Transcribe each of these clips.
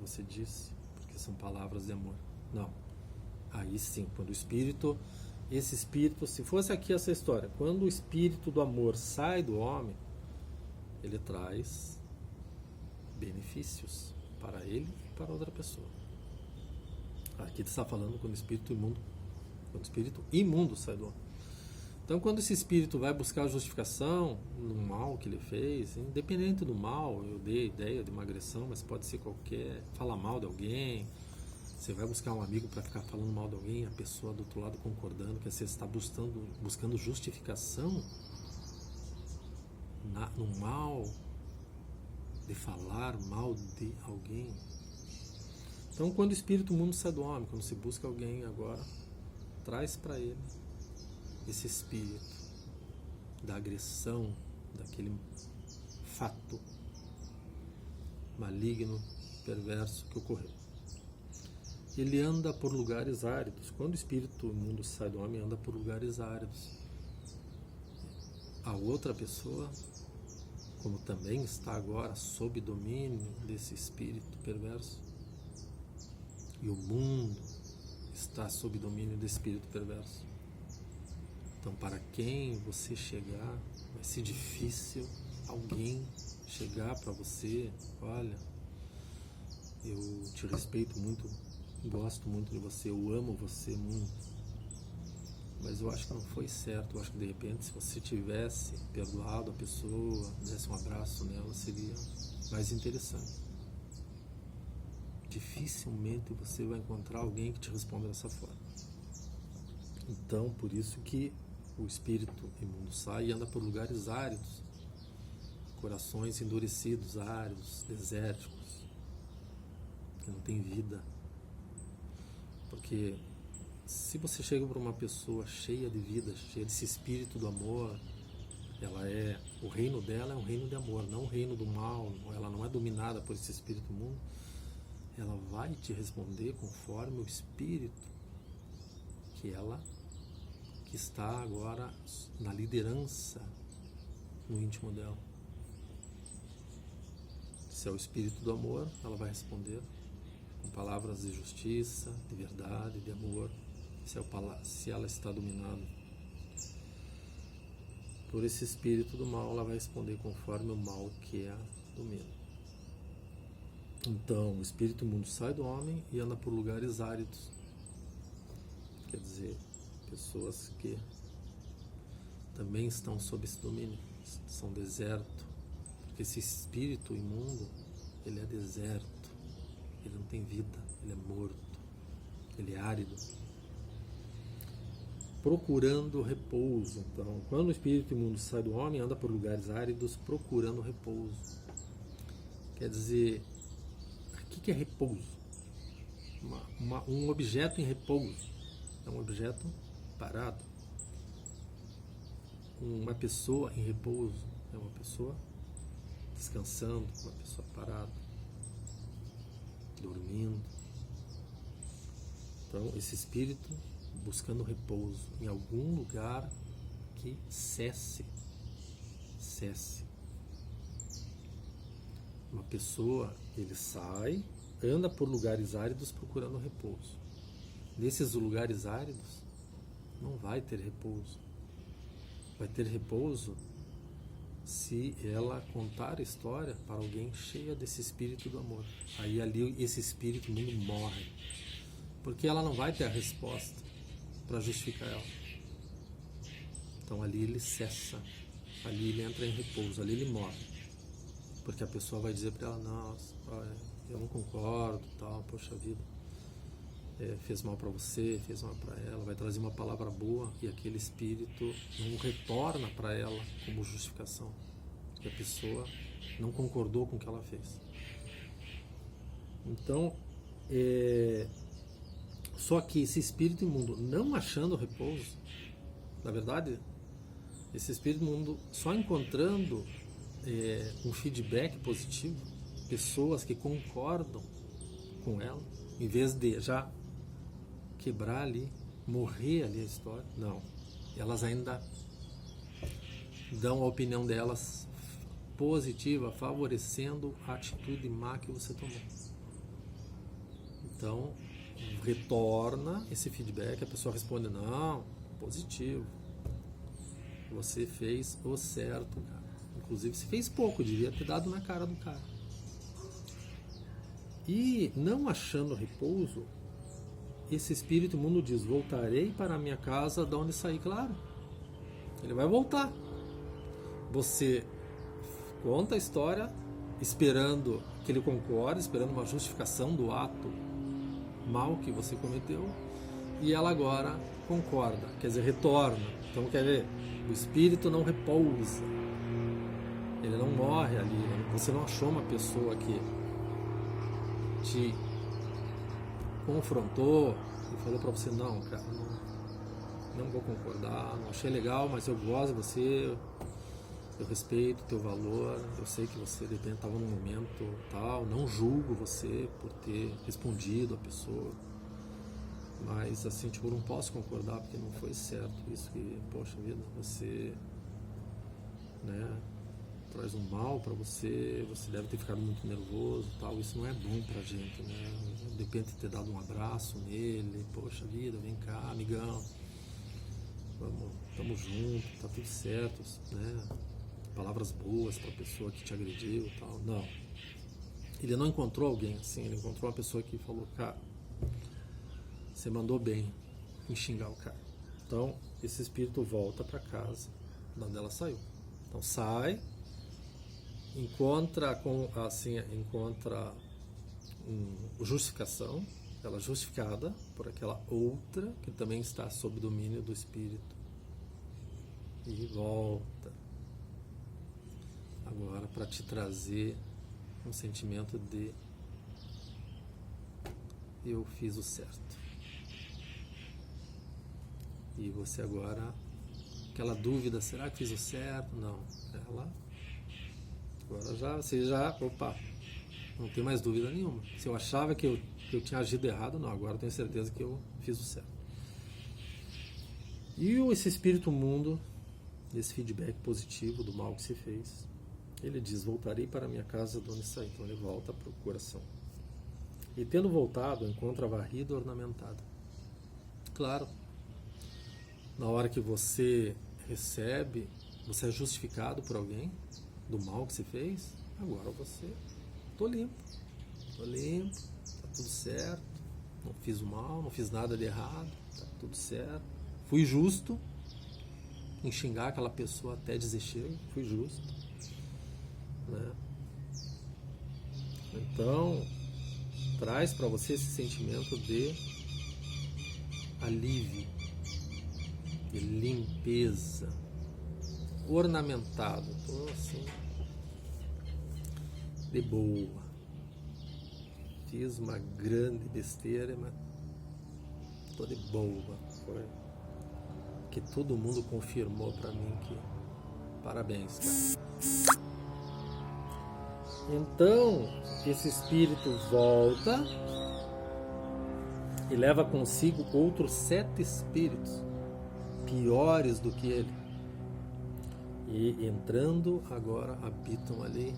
você disse, porque são palavras de amor. Não. Aí sim, quando o espírito, esse espírito, se fosse aqui essa história, quando o espírito do amor sai do homem, ele traz benefícios para ele e para outra pessoa. Aqui está falando quando o espírito imundo sai do homem. Então, quando esse espírito vai buscar justificação no mal que ele fez, independente do mal, eu dei a ideia de uma agressão, mas pode ser qualquer, falar mal de alguém, você vai buscar um amigo para ficar falando mal de alguém, a pessoa do outro lado concordando que você está buscando justificação no mal, de falar mal de alguém. Então, quando o espírito mundo sai do homem, quando se busca alguém agora, traz para ele esse espírito da agressão, daquele fato maligno, perverso que ocorreu. Ele anda por lugares áridos. Quando o espírito imundo sai do homem, anda por lugares áridos. A outra pessoa, como também está agora sob domínio desse espírito perverso, e o mundo está sob domínio desse espírito perverso. Então, para quem você chegar, vai ser difícil alguém chegar para você, olha, eu te respeito muito, gosto muito de você, eu amo você muito, mas eu acho que não foi certo. Eu acho que de repente, se você tivesse perdoado a pessoa, desse um abraço nela, seria mais interessante. Dificilmente você vai encontrar alguém que te responda dessa forma. Então, por isso que o espírito imundo sai e anda por lugares áridos, corações endurecidos, áridos, desérticos, que não tem vida. Porque se você chega para uma pessoa cheia de vida, cheia desse espírito do amor, o reino dela é um reino de amor, não um reino do mal, ela não é dominada por esse espírito imundo, ela vai te responder conforme o espírito que está agora na liderança no íntimo dela. Se é o espírito do amor, ela vai responder com palavras de justiça, de verdade, de amor. Se ela está dominada por esse espírito do mal, ela vai responder conforme o mal que a domina. Então, o espírito imundo sai do homem e anda por lugares áridos. Quer dizer, pessoas que também estão sob esse domínio, são deserto, porque esse espírito imundo, ele é deserto, ele não tem vida, ele é morto, ele é árido, procurando repouso. Então, quando o espírito imundo sai do homem, anda por lugares áridos procurando repouso. Quer dizer, o que é repouso? Um objeto em repouso é um objeto parado. Uma pessoa em repouso é uma pessoa descansando, uma pessoa parada, dormindo. Então, esse espírito buscando repouso em algum lugar que cesse. Uma pessoa, ele sai, anda por lugares áridos procurando repouso. Nesses lugares áridos, não vai ter repouso. Vai ter repouso se ela contar a história para alguém cheia desse espírito do amor. Aí ali esse espírito mundo morre, porque ela não vai ter a resposta para justificar ela. Então ali ele cessa, ali ele entra em repouso, ali ele morre, porque a pessoa vai dizer para ela: nossa, eu não concordo, tal, poxa vida, fez mal para você, fez mal para ela, vai trazer uma palavra boa e aquele espírito não retorna para ela como justificação, porque a pessoa não concordou com o que ela fez. Então, só que esse espírito imundo não achando repouso, na verdade, esse espírito imundo só encontrando um feedback positivo, pessoas que concordam com ela, em vez de já quebrar ali, morrer ali a história, não, elas ainda dão a opinião delas positiva, favorecendo a atitude má que você tomou. Então, retorna esse feedback, a pessoa responde, não, positivo. Você fez o certo, cara. Inclusive, se fez pouco, devia ter dado na cara do cara. E, não achando repouso, esse espírito imundo diz, voltarei para a minha casa de onde saí. Claro, ele vai voltar. Você conta a história esperando que ele concorde, esperando uma justificação do ato mal que você cometeu, e ela agora concorda, quer dizer, retorna. Então, quer ver, o espírito não repousa, ele não morre ali, você não achou uma pessoa que te confrontou e falou pra você, não, cara, não vou concordar, não achei legal, mas eu gosto de você, eu respeito o teu valor, eu sei que você de repente estava num momento tal, não julgo você por ter respondido a pessoa, mas assim, tipo, eu não posso concordar porque não foi certo isso que, poxa vida, você, né, traz um mal pra você, você deve ter ficado muito nervoso, tal, isso não é bom pra gente, né, de repente ter dado um abraço nele, poxa vida, vem cá, amigão, tamo junto, tá tudo certo, né, palavras boas para a pessoa que te agrediu e tal. Não. Ele não encontrou alguém assim, ele encontrou uma pessoa que falou, cara, você mandou bem em xingar o cara. Então, esse espírito volta para casa de onde ela saiu. Então, sai, encontra justificação, ela justificada por aquela outra que também está sob domínio do espírito. E volta. Agora, para te trazer um sentimento de eu fiz o certo. E você agora, aquela dúvida, será que fiz o certo? Não. Agora você já, opa, não tem mais dúvida nenhuma. Se eu achava que eu tinha agido errado, não, agora eu tenho certeza que eu fiz o certo. E esse espírito mundo, esse feedback positivo do mal que se fez, ele diz, voltarei para a minha casa de onde saí. Então ele volta para o coração. E tendo voltado, encontra varrida ornamentada. Claro, na hora que você recebe, você é justificado por alguém do mal que você fez, agora você, tô limpo, tá tudo certo, não fiz o mal, não fiz nada de errado, tá tudo certo, fui justo em xingar aquela pessoa até dizer chega, fui justo. Né? Então, traz para você esse sentimento de alívio, de limpeza, ornamentado, tô assim, de boa. Fiz uma grande besteira, mas tô de boa. Foi que todo mundo confirmou para mim que parabéns, cara. Então, esse espírito volta e leva consigo outros 7 espíritos piores do que ele. E entrando agora habitam ali.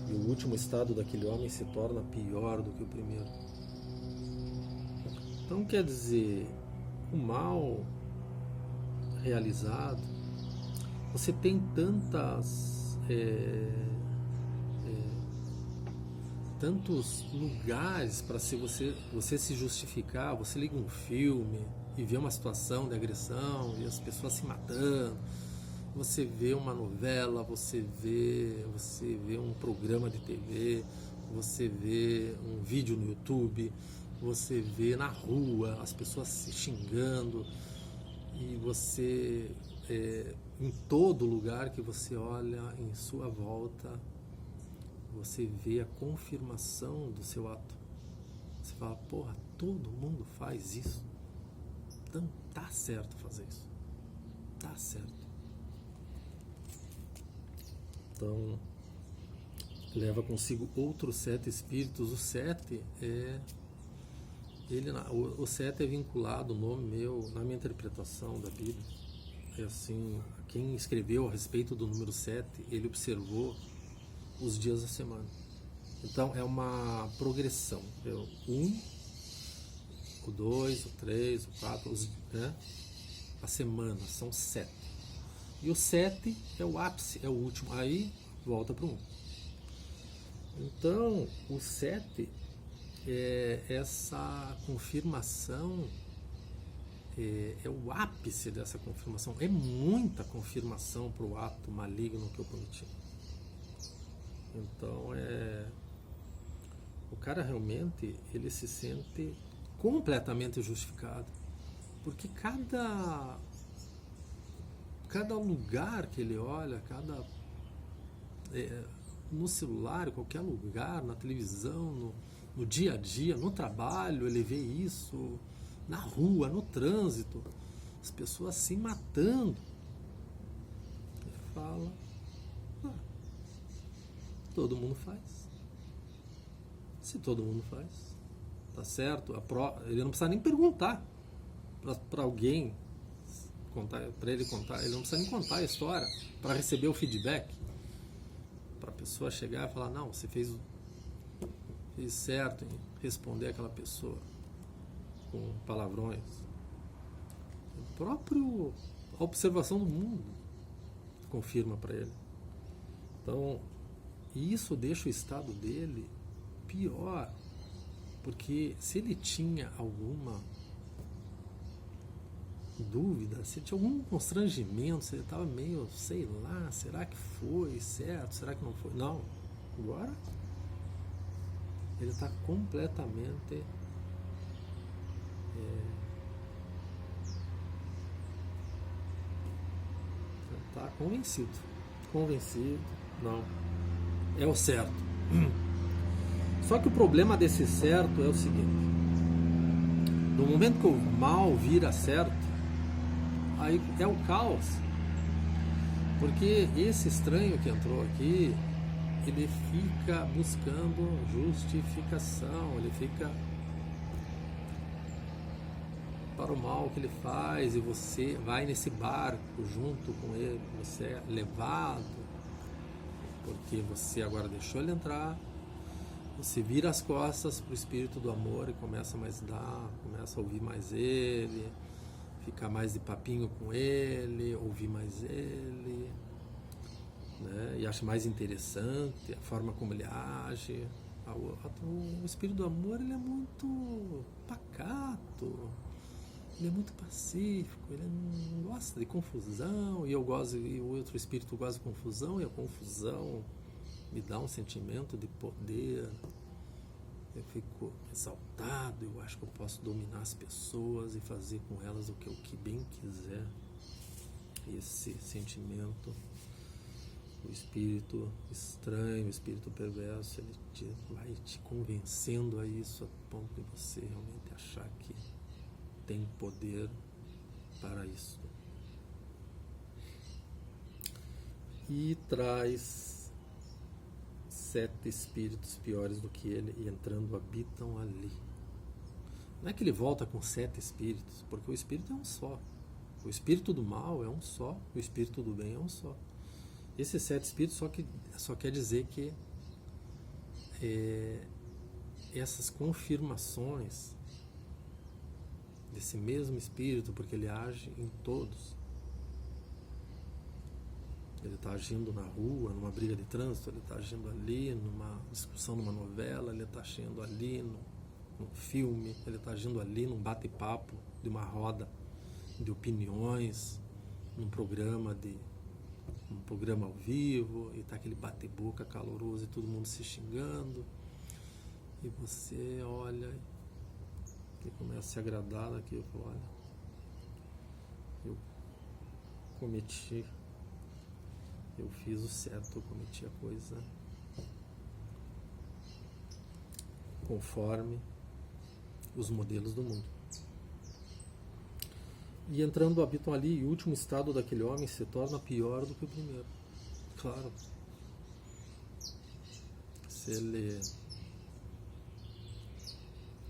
E o último estado daquele homem se torna pior do que o primeiro. Então quer dizer, o mal realizado, você tem tantos lugares para você se justificar. Você liga um filme e vê uma situação de agressão e as pessoas se matando, você vê uma novela, você vê um programa de TV, você vê um vídeo no YouTube, você vê na rua as pessoas se xingando, e você, em todo lugar que você olha em sua volta, você vê a confirmação do seu ato. Você fala, porra, todo mundo faz isso, então tá certo fazer isso, tá certo. Então, leva consigo outros 7 espíritos. O 7 o 7 é vinculado, o nome meu, na minha interpretação da Bíblia, é assim, quem escreveu a respeito do número 7, ele observou os dias da semana. Então é uma progressão. O 1, o 2, o 3, o 4, né? A semana são 7. E o 7 é o ápice, é o último. Aí volta para o 1. Então o 7 é essa confirmação, é o ápice dessa confirmação. É muita confirmação para o ato maligno que eu cometi. Então o cara realmente ele se sente completamente justificado, porque cada lugar que ele olha, no celular, em qualquer lugar, na televisão, no dia a dia, no trabalho, ele vê isso, na rua, no trânsito, as pessoas se matando. Ele fala, todo mundo faz. Se todo mundo faz, tá certo? Ele não precisa nem perguntar para alguém para ele contar, ele não precisa nem contar a história para receber o feedback, para a pessoa chegar e falar, não, você fez certo em responder aquela pessoa com palavrões. A observação do mundo confirma para ele. Então, isso deixa o estado dele pior, porque se ele tinha alguma dúvida, se tinha algum constrangimento, se ele estava meio, sei lá, será que foi certo, será que não foi? Não, agora ele está completamente está convencido, não, é o certo. Só que o problema desse certo é o seguinte: no momento que o mal vira certo, aí é o caos, porque esse estranho que entrou aqui, ele fica buscando justificação, ele fica para o mal que ele faz, e você vai nesse barco junto com ele, você é levado, porque você agora deixou ele entrar, você vira as costas para o espírito do amor e começa a ouvir mais ele, ficar mais de papinho com ele, ouvir mais ele, né? E acha mais interessante a forma como ele age. O espírito do amor, ele é muito pacato, ele é muito pacífico, ele não gosta de confusão, e o outro espírito gosta de confusão, e a confusão me dá um sentimento de poder, eu fico exaltado, eu acho que eu posso dominar as pessoas e fazer com elas o que eu bem quiser. Esse sentimento, o espírito estranho, o espírito perverso, ele vai te convencendo a isso, a ponto de você realmente achar que tem poder para isso. E traz 7 espíritos piores do que ele e entrando habitam ali. Não é que ele volta com 7 espíritos, porque o espírito é um só. O espírito do mal é um só, o espírito do bem é um só. Esses 7 espíritos só quer dizer que essas confirmações desse mesmo espírito, porque ele age em todos. Ele está agindo na rua, numa briga de trânsito, ele está agindo ali, numa discussão, numa novela, ele está agindo ali num filme, ele está agindo ali num bate-papo de uma roda de opiniões, num programa ao vivo, e está aquele bate-boca caloroso e todo mundo se xingando, e você olha e começa a se agradar daquilo, olha, eu fiz o certo, eu cometi a coisa conforme os modelos do mundo. E entrando habitam ali, e o último estado daquele homem se torna pior do que o primeiro. Claro.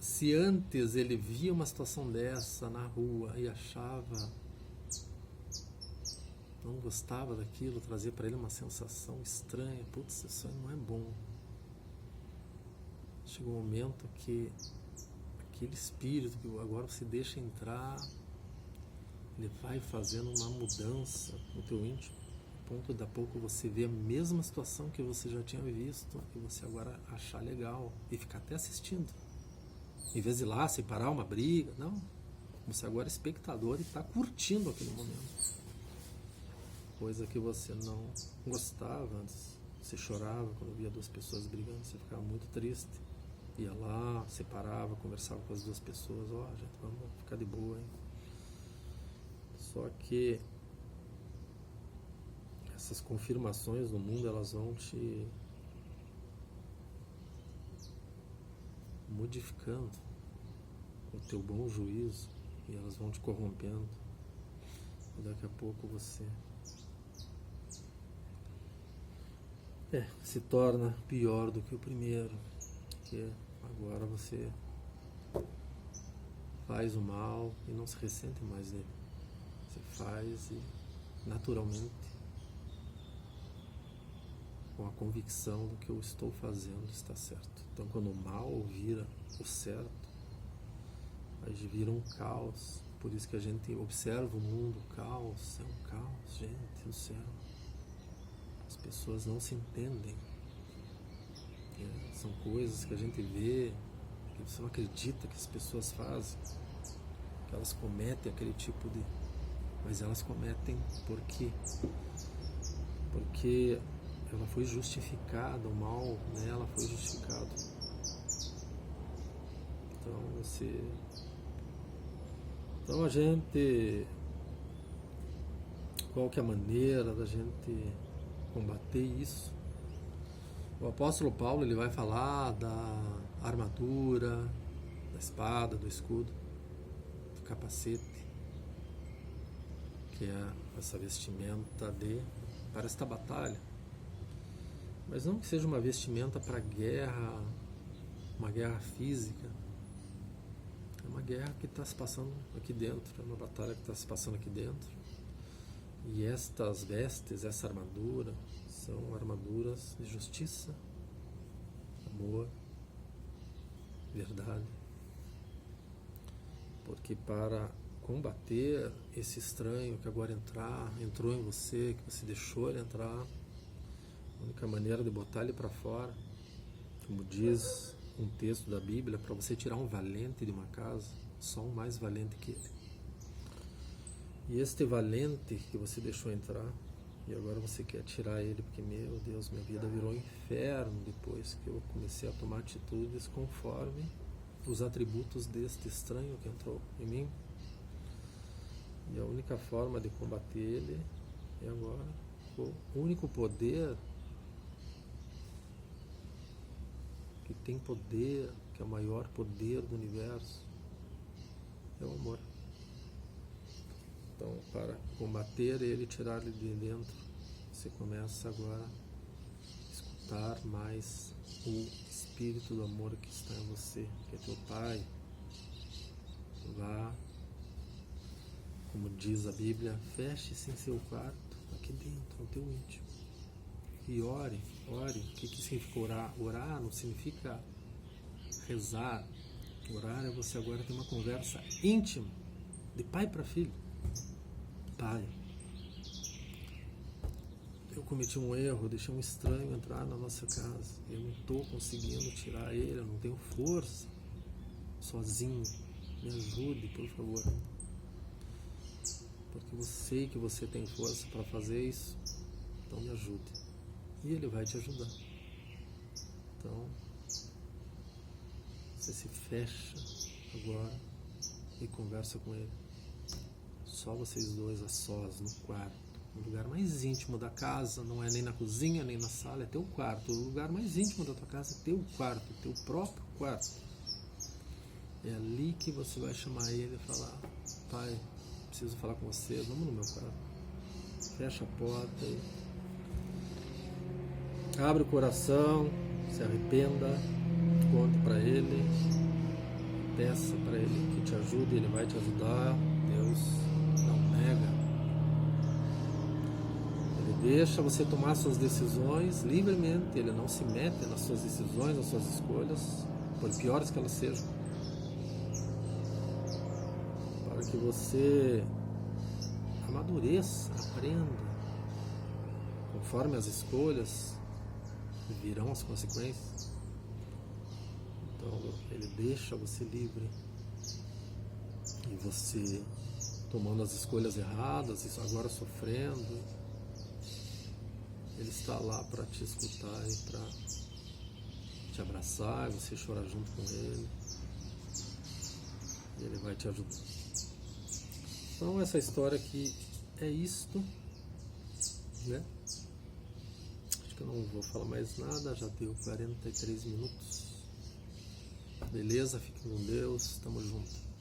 Se antes ele via uma situação dessa na rua e achava, não gostava daquilo, trazia para ele uma sensação estranha, putz, isso aí não é bom. chega um momento que aquele espírito que agora você deixa entrar, ele vai fazendo uma mudança no teu íntimo, a ponto de a pouco você ver a mesma situação que você já tinha visto e você agora achar legal e ficar até assistindo. Em vez de ir lá separar uma briga, não. Você agora é espectador e está curtindo aquele momento. Coisa que você não gostava antes. Você chorava quando via duas pessoas brigando, você ficava muito triste. Ia lá, separava, conversava com as duas pessoas. Ó, gente, vamos ficar de boa, hein? Só que essas confirmações no mundo, elas vão te modificando o teu bom juízo e elas vão te corrompendo. E daqui a pouco você se torna pior do que o primeiro, porque agora você faz o mal e não se ressente mais dele. Você faz e naturalmente, com a convicção do que eu estou fazendo está certo. Então quando o mal vira o certo, aí vira um caos. Por isso que a gente observa o mundo, caos, é um caos, gente do céu. As pessoas não se entendem. São coisas que a gente vê, que você não acredita que as pessoas fazem, que elas cometem aquele tipo de... Mas elas cometem por quê? Porque ela foi justificada, o mal nela foi justificado. Então a gente... Qual que é a maneira da gente combater isso? O apóstolo Paulo, ele vai falar da armadura, da espada, do escudo, do capacete, que é essa vestimenta para esta batalha. Mas não que seja uma vestimenta para guerra, uma guerra física. É uma guerra que está se passando aqui dentro, é uma batalha que está se passando aqui dentro. E estas vestes, essa armadura, são armaduras de justiça, amor, verdade. Porque para combater esse estranho que agora entrou em você, que você deixou ele entrar, a única maneira de botar ele para fora, como diz um texto da Bíblia, para você tirar um valente de uma casa, só um mais valente que ele. E este valente que você deixou entrar, e agora você quer tirar ele, porque, meu Deus, minha vida virou um inferno depois que eu comecei a tomar atitudes conforme os atributos deste estranho que entrou em mim. E a única forma de combater ele é agora o único poder que tem poder, que é o maior poder do universo, é o amor. Então, para combater ele, tirar ele de dentro, você começa agora a escutar mais o Espírito do amor que está em você, que é teu Pai. Vá, como diz a Bíblia, feche-se em seu quarto, aqui dentro, no teu íntimo. E ore. O que significa orar? Orar não significa rezar. Orar é você agora ter uma conversa íntima, de pai para filho. Pai, eu cometi um erro, deixei um estranho entrar na nossa casa. Eu não estou conseguindo tirar ele, eu não tenho força sozinho. Me ajude, por favor. Porque eu sei que você tem força para fazer isso, então me ajude. E ele vai te ajudar. Então, você se fecha agora e conversa com ele. Só vocês dois a sós, no quarto. O lugar mais íntimo da casa, não é nem na cozinha, nem na sala, é teu quarto. O lugar mais íntimo da tua casa é teu quarto, teu próprio quarto. É ali que você vai chamar ele e falar: pai, preciso falar com você, vamos no meu quarto. Fecha a porta e abre o coração, se arrependa, conte para ele, peça para ele que te ajude, ele vai te ajudar. Deus não nega. Ele deixa você tomar suas decisões livremente, ele não se mete nas suas decisões, nas suas escolhas. por piores que elas sejam, para que você amadureça, aprenda. Conforme as escolhas, virão as consequências. Então ele deixa você livre. E você tomando as escolhas erradas, isso agora sofrendo, ele está lá para te escutar e para te abraçar, e você chorar junto com ele. E ele vai te ajudar. Então essa história aqui é isto, né? Acho que eu não vou falar mais nada, já deu 43 minutos. Beleza? Fique com Deus, tamo junto.